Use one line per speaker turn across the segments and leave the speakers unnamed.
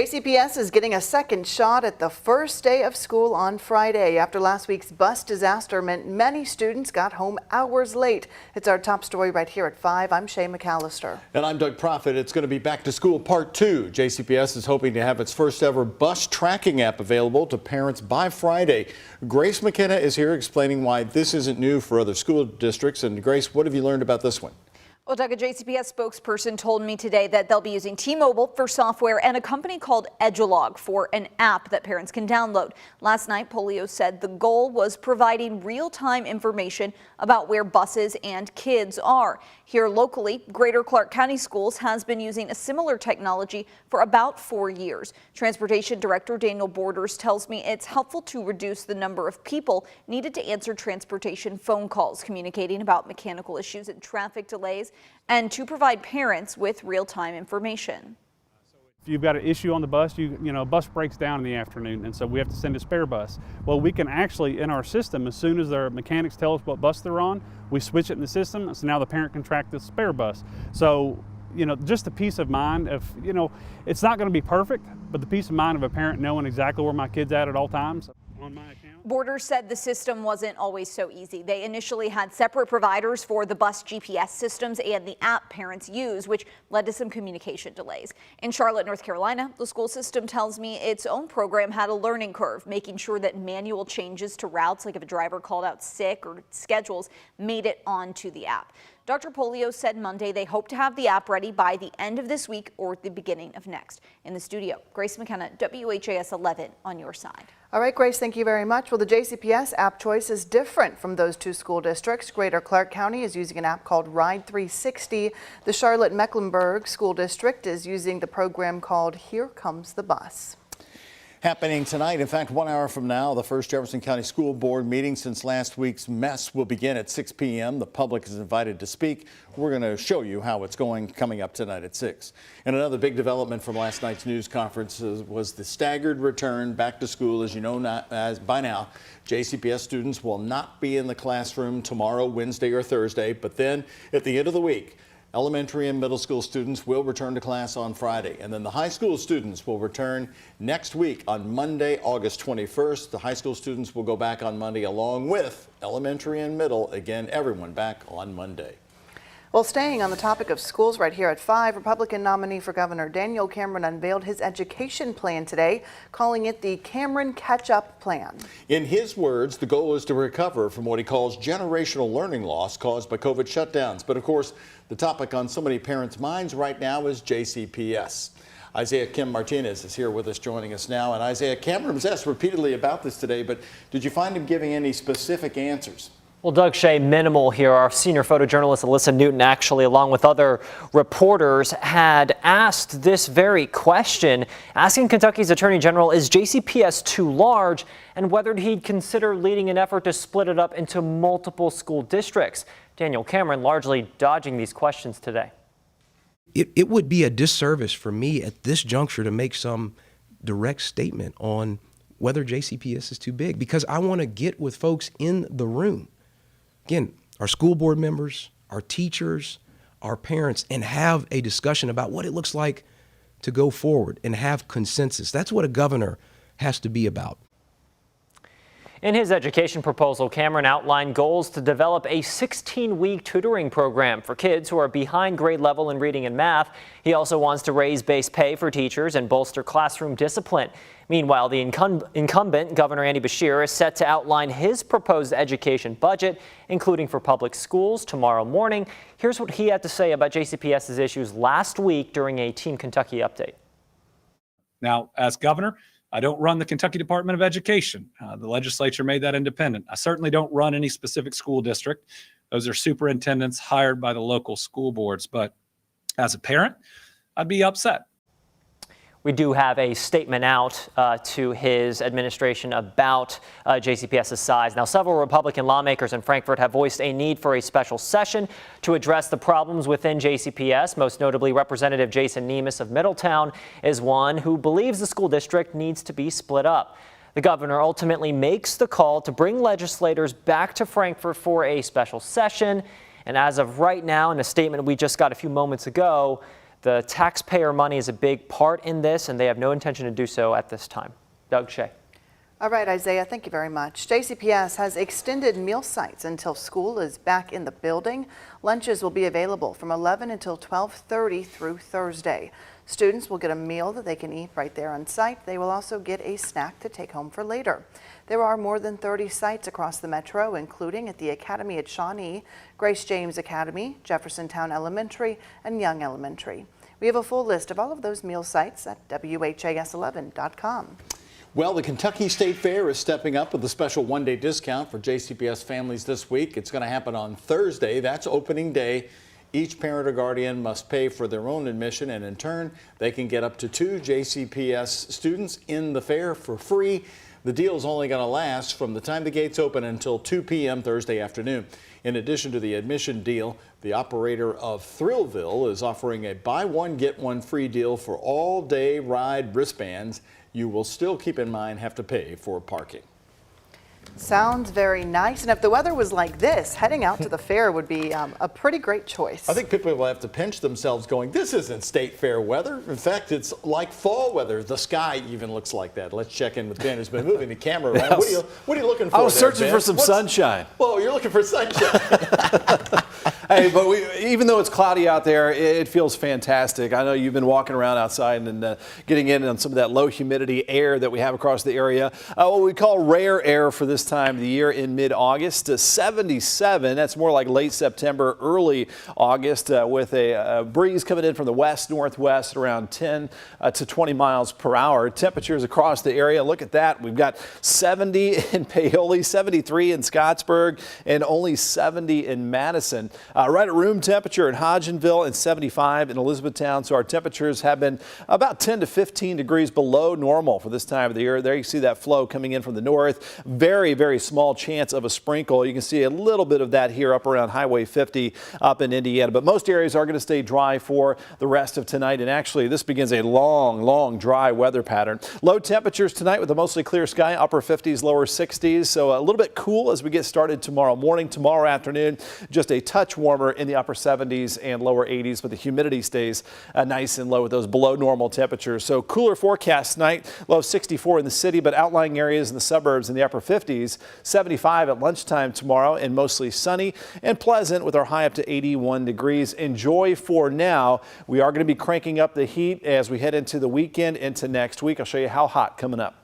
JCPS is getting a second shot at the first day of school on Friday after last week's bus disaster meant many students got home hours late. It's our top story right here at 5. I'm Shay McAllister.
And I'm Doug Profit. It's going to be Back to School Part 2. JCPS is hoping to have its first ever bus tracking app available to parents by Friday. Grace McKenna is here explaining why this isn't new for other school districts. And Grace, what have you learned about this one?
Well, Doug, a JCPS spokesperson told me today that they'll be using T-Mobile for software and a company called Edulog for an app that parents can download. Last night, Polio said the goal was providing real-time information about where buses and kids are. Here locally, Greater Clark County Schools has been using a similar technology for about 4 years. Transportation Director Daniel Borders tells me it's helpful to reduce the number of people needed to answer transportation phone calls, communicating about mechanical issues and traffic delays, and to provide parents with real-time information.
If you've got an issue on the bus, bus breaks down in the afternoon, and so we have to send a spare bus. Well, we can actually, in our system, as soon as their mechanics tell us what bus they're on, we switch it in the system, so now the parent can track the spare bus. So, just the peace of mind of, it's not going to be perfect, but the peace of mind of a parent knowing exactly where my kid's at all times on my account.
Borders said the system wasn't always so easy. They initially had separate providers for the bus GPS systems and the app parents use, which led to some communication delays. In Charlotte, North Carolina, the school system tells me its own program had a learning curve, making sure that manual changes to routes, like if a driver called out sick or schedules, made it onto the app. Dr. Polio said Monday they hope to have the app ready by the end of this week or the beginning of next. In the studio, Grace McKenna, WHAS11 on your side.
All right, Grace, thank you very much. Well, the JCPS app choice is different from those two school districts. Greater Clark County is using an app called Ride 360. The Charlotte-Mecklenburg School District is using the program called Here Comes the Bus.
Happening tonight, in fact, 1 hour from now, the first Jefferson County School Board meeting since last week's mess will begin at 6 p.m. The public is invited to speak. We're going to show you how it's going coming up tonight at 6. And another big development from last night's news conference was the staggered return back to school. As you know, by now, JCPS students will not be in the classroom tomorrow, Wednesday, or Thursday. But then at the end of the week, elementary and middle school students will return to class on Friday, and then the high school students will return next week on Monday, August 21st. The high school students will go back on Monday along with elementary and middle. Again, everyone back on Monday.
Well, staying on the topic of schools right here at 5, Republican nominee for Governor Daniel Cameron unveiled his education plan today, calling it the Cameron Catch-Up Plan.
In his words, the goal is to recover from what he calls generational learning loss caused by COVID shutdowns. But of course, the topic on so many parents' minds right now is JCPS. Isaiah Kim Martinez is here with us, joining us now. And Isaiah, Cameron was asked repeatedly about this today, but did you find him giving any specific answers?
Well, Doug, Shea, minimal here. Our senior photojournalist Alyssa Newton, actually, along with other reporters, had asked this very question, asking Kentucky's Attorney General, is JCPS too large, and whether he'd consider leading an effort to split it up into multiple school districts. Daniel Cameron largely dodging these questions today.
It would be a disservice for me at this juncture to make some direct statement on whether JCPS is too big, because I want to get with folks in the room. Again, our school board members, our teachers, our parents, and have a discussion about what it looks like to go forward and have consensus. That's what a governor has to be about.
In his education proposal, Cameron outlined goals to develop a 16-week tutoring program for kids who are behind grade level in reading and math. He also wants to raise base pay for teachers and bolster classroom discipline. Meanwhile, the incumbent, Governor Andy Beshear, is set to outline his proposed education budget, including for public schools, tomorrow morning. Here's what he had to say about JCPS's issues last week during a Team Kentucky update.
Now, as governor, I don't run the Kentucky Department of Education. The legislature made that independent. I certainly don't run any specific school district. Those are superintendents hired by the local school boards. But as a parent, I'd be upset.
We do have a statement out to his administration about JCPS's size. Now, several Republican lawmakers in Frankfort have voiced a need for a special session to address the problems within JCPS. Most notably, Representative Jason Nemes of Middletown is one who believes the school district needs to be split up. The governor ultimately makes the call to bring legislators back to Frankfort for a special session. And as of right now, in a statement we just got a few moments ago, The taxpayer money is a big part in this, and they have no intention to do so at this time. Doug Shea.
All right, Isaiah, thank you very much. JCPS has extended meal sites until school is back in the building. Lunches will be available from 11 until 12:30 through Thursday. Students will get a meal that they can eat right there on site. They will also get a snack to take home for later. There are more than 30 sites across the metro, including at the Academy at Shawnee, Grace James Academy, Jeffersontown Elementary, and Young Elementary. We have a full list of all of those meal sites at WHAS11.com.
Well, the Kentucky State Fair is stepping up with a special one-day discount for JCPS families this week. It's going to happen on Thursday. That's opening day. Each parent or guardian must pay for their own admission, and in turn, they can get up to 2 JCPS students in the fair for free. The deal is only going to last from the time the gates open until 2 p.m. Thursday afternoon. In addition to the admission deal, the operator of Thrillville is offering a buy one, get one free deal for all-day ride wristbands. You will still, keep in mind, have to pay for parking.
Sounds very nice. And if the weather was like this, heading out to the fair would be a pretty great choice.
I think people will have to pinch themselves going, this isn't state fair weather. In fact, it's like fall weather. The sky even looks like that. Let's check in with Ben, who's been moving the camera around. What are you looking for?
I was
there,
searching
Ben?
for some sunshine.
Whoa, you're looking for sunshine.
Hey, but even though it's cloudy out there, it feels fantastic. I know you've been walking around outside and getting in on some of that low humidity air that we have across the area. What we call rare air for this time of the year in mid-August to 77. That's more like late September, early August, with a breeze coming in from the west-northwest around 10 to 20 miles per hour. Temperatures across the area, look at that. We've got 70 in Paoli, 73 in Scottsburg, and only 70 in Madison. Right at room temperature in Hodgenville and 75 in Elizabethtown. So our temperatures have been about 10 to 15 degrees below normal for this time of the year. There you see that flow coming in from the north. Very, very small chance of a sprinkle. You can see a little bit of that here up around Highway 50 up in Indiana. But most areas are going to stay dry for the rest of tonight. And actually, this begins a long, long dry weather pattern. Low temperatures tonight with a mostly clear sky, upper 50s, lower 60s. So a little bit cool as we get started tomorrow morning, tomorrow afternoon. Just a touch warmer in the upper 70s and lower 80s, but the humidity stays nice and low with those below normal temperatures. So cooler forecast tonight, low of 64 in the city, but outlying areas in the suburbs in the upper 50s, 75 at lunchtime tomorrow, and mostly sunny and pleasant with our high up to 81 degrees. Enjoy for now. We are going to be cranking up the heat as we head into the weekend, into next week. I'll show you how hot coming up.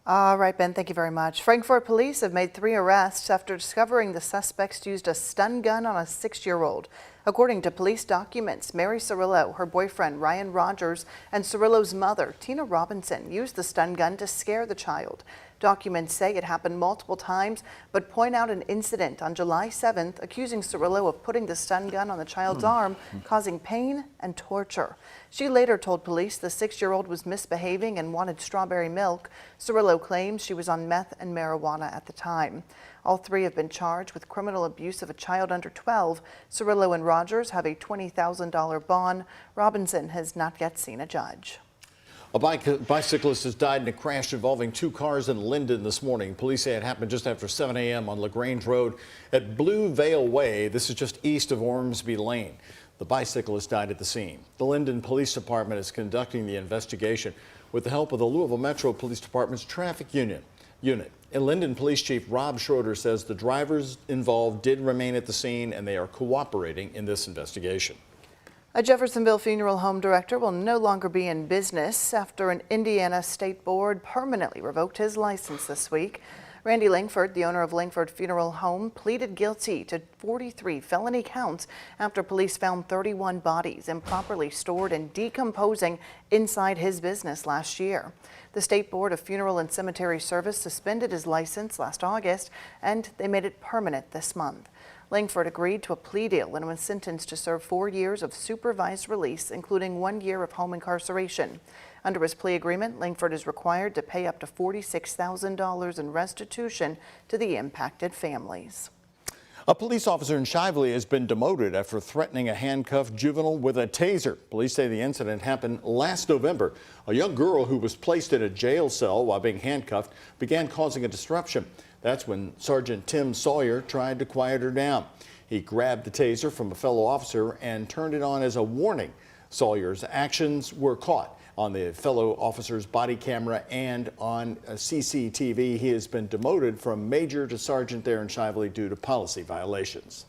All right, Ben, thank you very much. Frankfort police have made 3 arrests after discovering the suspects used a stun gun on a 6-year-old. According to police documents, Mary Cirillo, her boyfriend Ryan Rogers, and Cirillo's mother, Tina Robinson, used the stun gun to scare the child. Documents say it happened multiple times, but point out an incident on July 7th accusing Cirillo of putting the stun gun on the child's arm, causing pain and torture. She later told police the 6-year-old was misbehaving and wanted strawberry milk. Cirillo claims she was on meth and marijuana at the time. All 3 have been charged with criminal abuse of a child under 12. Cirillo and Rogers have a $20,000 bond. Robinson has not yet seen a judge.
A bicyclist has died in a crash involving 2 cars in Linden this morning. Police say it happened just after 7 a.m. on LaGrange Road at Blue Vale Way. This is just east of Ormsby Lane. The bicyclist died at the scene. The Linden Police Department is conducting the investigation with the help of the Louisville Metro Police Department's traffic unit. And Linden Police Chief Rob Schroeder says the drivers involved did remain at the scene and they are cooperating in this investigation.
A Jeffersonville funeral home director will no longer be in business after an Indiana state board permanently revoked his license this week. Randy Langford, the owner of Langford Funeral Home, pleaded guilty to 43 felony counts after police found 31 bodies improperly stored and decomposing inside his business last year. The State Board of Funeral and Cemetery Service suspended his license last August, and they made it permanent this month. Langford agreed to a plea deal and was sentenced to serve 4 years of supervised release, including 1 year of home incarceration. Under his plea agreement, Langford is required to pay up to $46,000 in restitution to the impacted families.
A police officer in Shively has been demoted after threatening a handcuffed juvenile with a taser. Police say the incident happened last November. A young girl who was placed in a jail cell while being handcuffed began causing a disruption. That's when Sergeant Tim Sawyer tried to quiet her down. He grabbed the taser from a fellow officer and turned it on as a warning. Sawyer's actions were caught on the fellow officer's body camera and on CCTV. He has been demoted from major to sergeant there in Shively due to policy violations.